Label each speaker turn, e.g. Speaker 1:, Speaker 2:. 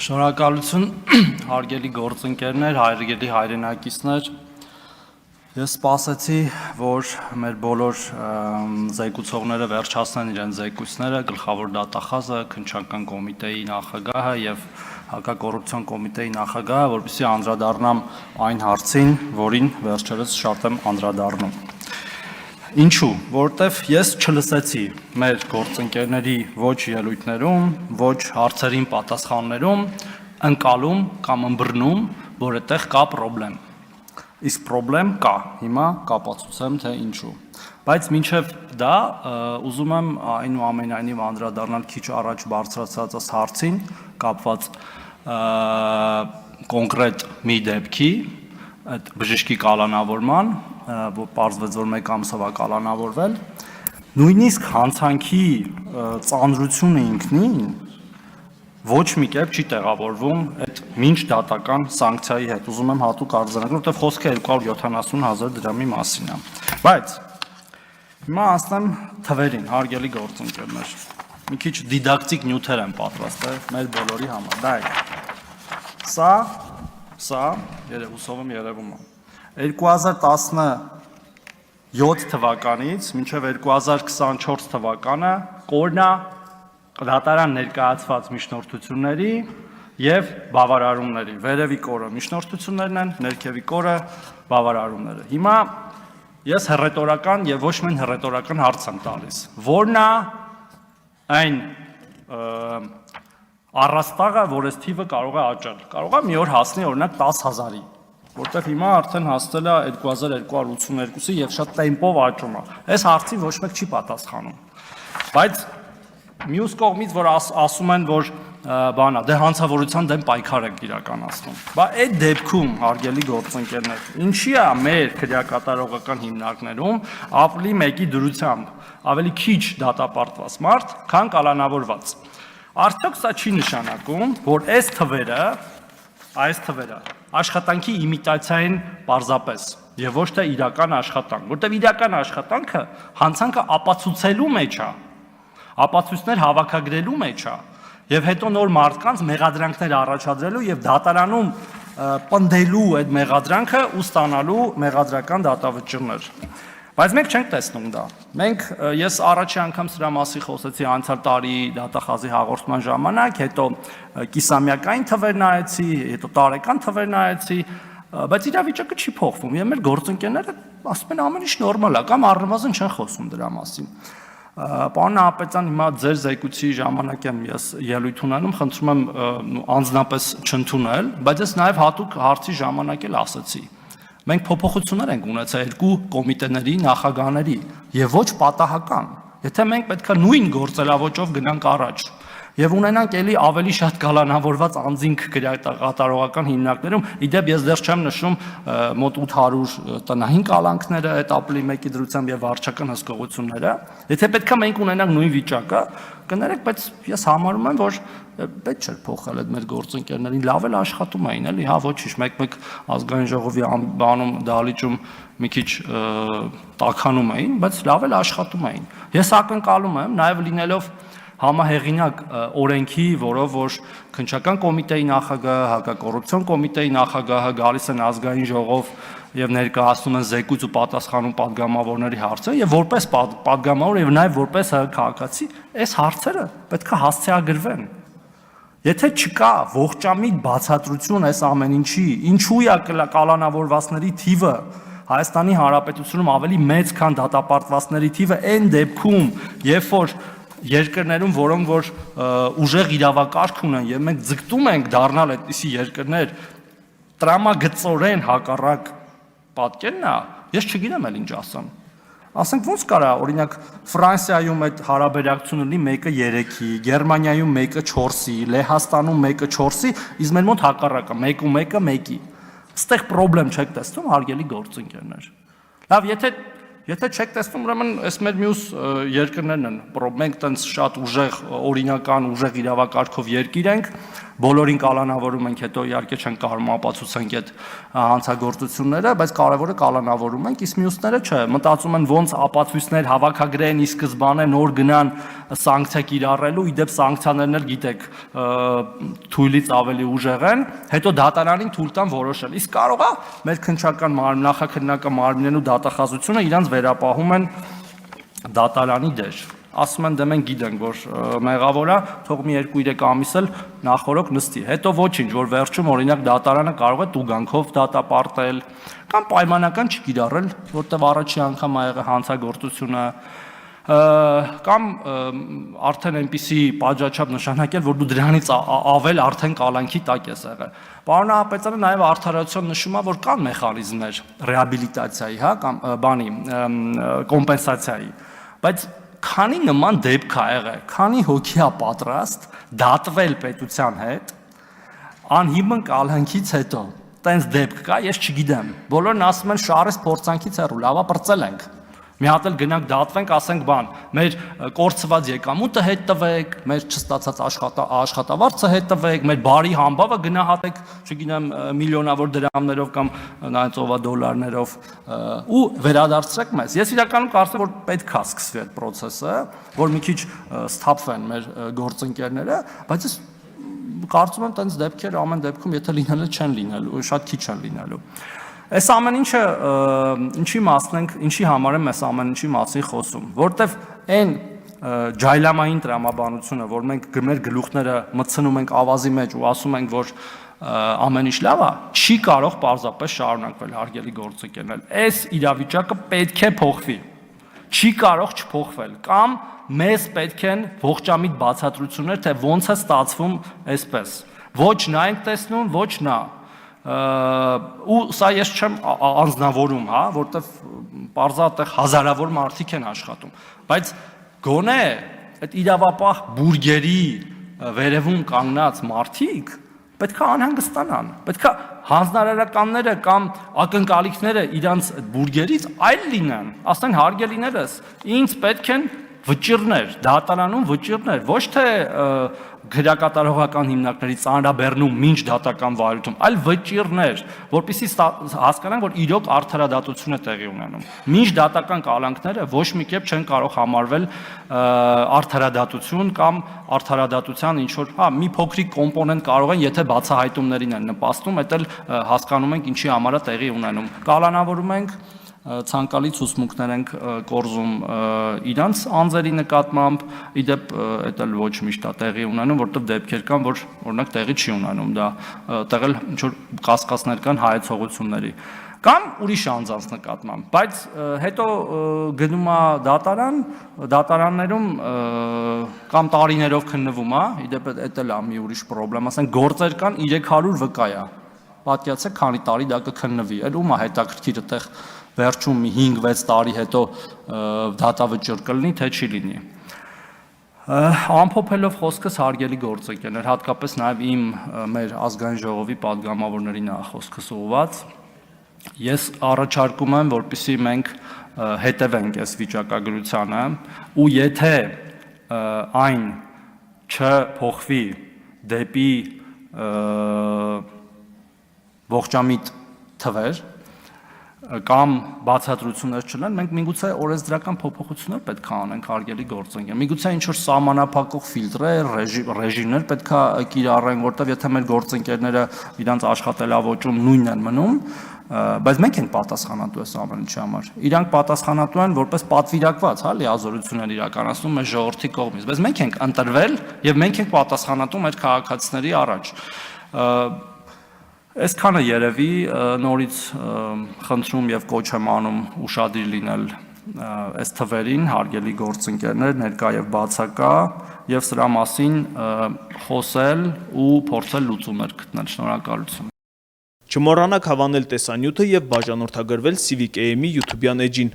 Speaker 1: Շնորհակալություն, հարգելի գործընկերներ, հարգելի հայրենակիցներ։ Ես սպասեցի, որ մեր բոլոր զեկուցողները վերջացնեն իրենց զեկույցները, գլխավոր դատախազը, քննչական կոմիտեի նախագահը եւ հակակոռուպցիոն կոմիտեի նախագահը, որպեսզի անդրադառնամ այն հարցին, որին վերջերս շատ եմ անդրադառնում։ Ինչու, որովհետև ես չլսեցի մեր գործընկերների ոչ ելույթներում, ոչ հարցերին պատասխաններում, ընկալում կամ ըմբռնում, որ այդտեղ կա խնդրեմ։ Իսկ խնդրեմ կա, հիմա կապացուցեմ, թե ինչու։ Բայց մինչև դա ուզում եմ այնուամենայնիվ անդրադառնալ քիչ առաջ բարձրացած հարցին, կապված կոնկրետ մի դեպքի, այդ բժշկի կալանավորման, որ պարզվեց, որ մեկ ամսով է կալանավորվել, նույնիսկ հանցանքի ծանրությունը ինքնին ոչ մի կերպ չի տեղավորվում այդ մինչ դատական սանկցիայի հետ։ Ուզում եմ հատուկ արձանագրել, որտեղ խոսքը 270,000 դրամի մասին է։ Բայց հիմա ասեմ թվերին, հարգելի գործընկերներ։ Մի քիչ դիդակտիկ նյութեր եմ պատրաստել մեր բոլորի համար։ Դա է։ Սա հուսով եմ երևում է։ 2017 թվականից մինչև 2024 թվականը կորնա դատարան ներկայացված միջնորդությունների եւ բավարարումների։ Վերևի կորը միջնորդություններն են, ներքևի կորը բավարարումները։ Հիմա ես հռետորական եւ ոչ միայն հռետորական հարց եմ տալիս։ Որն է այն առաստաղը, որ այս թիվը կարող է աճել։ Կարող է մի օր հասնի օրինակ 10,000-ի, որտեղ հիմա արդեն հասել է 2282-ի եւ շատ տեմպով աճում է։ Այս հարցին ոչ մեկ չի պատասխանում։ Բայց մյուս կողմից որ ասում են, որ բանա, դե հանցավորության դեմ պայքար եք իրականացնում։ Բա այդ դեպքում, հարգելի գործընկերներ, ինչի է մեր քրեակատարողական հիմնարկներում ապրիլի 1-ի դրությամբ ավելի քիչ դատապարտված մարդ, քան կալանավորված։ Արդյոք սա չի նշանակում, որ այս թվերը աշխատանքի իմիտացիային պարզապես եւ ոչ թե իրական աշխատանք, որտեղ իրական աշխատանքը հանցանքը ապացուցելու մեջ է, ապացույցներ հավաքագրելու մեջ է եւ հետո նոր մարդկանց մեղադրանքներ առաջադրելու եւ դատարանում պնդելու այդ մեղադրանքը ու ստանալու մեղադրական դատավճիռներ։ Բայց մենք չենք տեսնում դա։ Ես առաջի անգամ սրա մասին խոսեցի անցյալ տարի դատախազի հաղորդման ժամանակ, հետո կիսամյակային թվեր նայեցի, հետո տարեկան թվեր նայեցի, բայց իրավիճակը չի փոխվում։ Եվ մեր գործընկերները ասում են ամեն ինչ նորմալ է, կամ առնվազն չեն խոսում դրա մասին։ Պարոն Նահապետյան, հիմա ձեր զեկույցի ժամանակ եմ ես ելույթ ունենում, խնդրում եմ անձնապես չընդունել, բայց ես նաև հատուկ հարցի ժամանակ էլ ասացի։ Մենք փոփոխություններ ենք ունեցել երկու կոմիտեների նախագահների եւ ոչ պատահական։ Եթե մենք պետք է նույն գործելավոճով գնանք առաջ եւ ունենանք ելի ավելի շատ կալանավորված անձինք քրեակատարողական հիմնարկներում, իդեպ ես դեռ չեմ նշում մոտ 800 տնային կալանքները, այդ ապրիլի 1-ի դրությամբ եւ վարչական հսկողությունները, եթե պետք է մենք ունենանք նույն վիճակը, կներեք, բայց ես համարում եմ, որ պետք չէր փոխել այդ մեր գործընկերներին, լավ էլ աշխատում էին, էլի, հա, ոչինչ, մեկ ազգային ժողովի բանում դահլիճում մի քիչ տաքանում էին, բայց լավ էլ աշխատում էին։ Ես ակնկալում եմ, նաեւ լինելով համահեղինակ օրենքի, որով որ քննչական կոմիտեի նախագահը, հակակոռուպցիոն կոմիտեի նախագահը գալիս են ազգային ժողով եւ ներկայացնում են զեկույց ու պատասխանում падգամավորների հարցերը եւ որպես падգամավոր եւ նաեւ որպես քաղաքացի, այս հարցերը պետք է հասցեագրվեն։ Եթե չկա ողջամիտ բացատրություն այս ամեն ինչի, ինչու է կալանավորվածների թիվը Հայաստանի Հանրապետությունում ավելի մեծ, քան դատապարտվածների թիվը, այն դեպքում, երբ որ երկրներում, որոնք որ ուժեղ իրավակարգ ունեն եւ մենք ձգտում ենք դառնալ այդպիսի երկրներ, տրամագծորեն հակառակ պատկերն է, ես չգիտեմ էլ ինչ ասեմ։ Ասենք ոնց կարա, օրինակ Ֆրանսիայում այդ հարաբերակցությունը լինի 1-3-ի, Գերմանիայում 1-4-ի, Լեհաստանում 1-4-ի, իսկ մեր մոտ հակառակը 1-1-ը 1-ի։ Այստեղ խնդրեմ չեք տեսնում, հարգելի գործընկերներ։ Լավ, եթե չեք տեսնում, ուրեմն այս մեր մյուս երկրներն են, մենք տենց շատ ուժեղ օրինական, ուժեղ իրավակարգով երկիր ենք, Բոլորին կալանավորում ենք, հետո իհարկե չենք կարող ապացուցենք այդ հանցագործությունները, բայց կարևորը կալանավորում ենք, իսկ մյուսները չէ, մտածում են ոնց ապացույցներ հավաքագրեն, ի սկզբանե նոր գնան սանկցիա կիրառելու, իդեպ սանկցիաներն էլ գիտեք, թույլից ավելի ուժեղ են, հետո դատարանին թույլ տան որոշել։ Իսկ կարող է մեր քննչական նախաքննական մարմիններն ու դատախազությունը իրանց վերապահում են դատարանի դեր։ Ասում են դե մենք գիտենք, որ մեղավոր է, թող մի 2-3 ամիս էլ նախորոք նստի։ Հետո ոչինչ, որ վերջում օրինակ դատարանը կարող է տուգանքով դատապարտել կամ պայմանական չկիրառել, որտեղ առաջի անգամ ա եղել հանցագործությունը, կամ արդեն այնպիսի պատժաչափ նշանակել, որ դու դրանից ավել արդեն կալանքի տակ ես եղել։ Պարոն Նահապետյանը նաև արդարացիոն նշում է, որ կան մեխանիզմներ ռեաբիլիտացիայի, հա, կամ բանի կոմպենսացիայի, բայց քանի նման դեպք ա եղել, քանի հոգի ա պատրաստ դատվել պետության հետ, անհիմն կալանքից հետո, տենց դեպք կա, ես չգիտեմ, բոլորն ասում են շարես փորձանքից հեռու, լավա պրծել ենք, մի հատ էլ գնանք դատվենք, ասենք բան, մեր կորցված եկամուտը հետ տվեք, մեր չստացած աշխատավարձը հետ տվեք, մեր բարի համբավը գնահատեք, չգիտեմ, միլիոնավոր դրամներով կամ նայած ովա դոլարներով ու վերադարձրեք մեզ։ Ես իրականում կարծում եմ, որ պետք է սկսվի այդ process-ը, որ մի քիչ սթափվեն մեր գործընկերները, բայց ես կարծում եմ, տենց դեպքեր ամեն դեպքում եթե լինել չեն լինելու, շատ քիչ են լինելու։ Այս ամեն ինչը ինչի համար եմ այս ամեն ինչի մասին խոսում, որտեվ այն ջայլամային տրամաբանությունը, որ մենք մեր գլուխները մտցնում ենք ավազի մեջ ու ասում ենք, որ ամեն ինչ լավ է, չի կարող պարզապես շարունակվել, հարգելի գործընկերներ։ Այս իրավիճակը պետք է փոխվի, չի կարող չփոխվել, կամ մեզ պետք են ողջամիտ բացատրություններ, թե ոնց է ստացվում այսպես։ Ոչ նա ենք տեսնում, ոչ նա։ Ու սա ես չեմ անձնավորում, հա, որտեվ պարզատեղ հազարավոր մարդիկ են աշխատում, բայց գոնե այդ իրավապահ բուրգերի վերևում կանգնած մարդիկ պետք է անհանգստանան, պետք է հանձնարարականները կամ ակնկալիքները իրանց բուրգերից այլ լինեն, ասեն հարգելիներս, ինձ պետք են վճիռներ, դատարանում վճիռներ, ոչ թե գրակատարողական հիմնարկների ծանրաբեռնում մինչ դատական վարույթում, այլ վճիռներ, որպեսզի հասկանան, որ իրոք արդարադատություն է տեղի ունենում։ Մինչ դատական կալանքները ոչ մի կերպ չեն կարող համարվել արդարադատություն կամ արդարադատության ինչ որ, հա, մի փոքրիկ կոմպոնենտ կարող են, եթե բացահայտումներին են նպաստում, դա էլ հասկանում ենք ինչի համար է տեղի ունենում։ Կալանավորում ենք ցանկալի ցուցմունքներ ենք կորզում իրանց անձերի նկատմամբ, իդեպ դա էլ ոչ միշտ է տեղի ունենում, որտեղ դեպքեր կան, որ օրինակ տեղի չի ունենում, դա տեղել ինչ որ կասկածներ կան հայեցողությունների կամ ուրիշ անձանց նկատմամբ, բայց հետո գնում է դատարան, դատարաններում կամ տարիներով քննվում է, իդեպ դա էլ է մի ուրիշ խնդրեմ, ասենք գործեր կան 300 վկայա, պատկերացրեք քանի տարի դա կքննվի, էլ ում է հետաքրքիր այդտեղ վերջում 5-6 տարի հետո դատավճիռ կլինի, թե չի լինի։ Ամփոփելով խոսքս հարգելի գործընկերներ, հատկապես նաև իմ մեր ազգային ժողովի падգամավորներին է խոսքս ուղղված, ես առաջարկում եմ, որպեսզի մենք հետևենք այս վիճակագրությանը ու եթե այն չփոխվի դեպի ողջամիտ թվեր կամ բացատրություններ չունեն, մենք միգուցե օրենսդրական փոփոխություններ պետք է անենք հարգելի գործընկերներ։ Միգուցե ինչ որ սահմանափակող ֆիլտրեր, ռեժիմներ պետք է կիրառենք, որտեղ եթե մեր գործընկերները իրանց աշխատելավոճում նույնն են մնում, բայց մենք ենք պատասխանատու այս ամեն ինչի համար։ Իրանք պատասխանատու են որպես պատվիրակված, հա, լիազորություններ իրականացնում մեր ժողովրդի կողմից, բայց մենք ենք ընտրվել եւ մենք ենք պատասխանատու մեր քաղաքացիների առաջ։ Այսքանը երևի նորից խնդրում եւ կոչ եմ անում ուշադիր լինել այս թվերին, հարգելի գործընկերներ, ներկա եւ բացակա, եւ սրա մասին խոսել ու փորձել լուծումներ գտնել։ Շնորհակալություն։
Speaker 2: Չմոռանաք հավանել տեսանյութը եւ բաժանորդագրվել Civic AM-ի YouTube-յան էջին։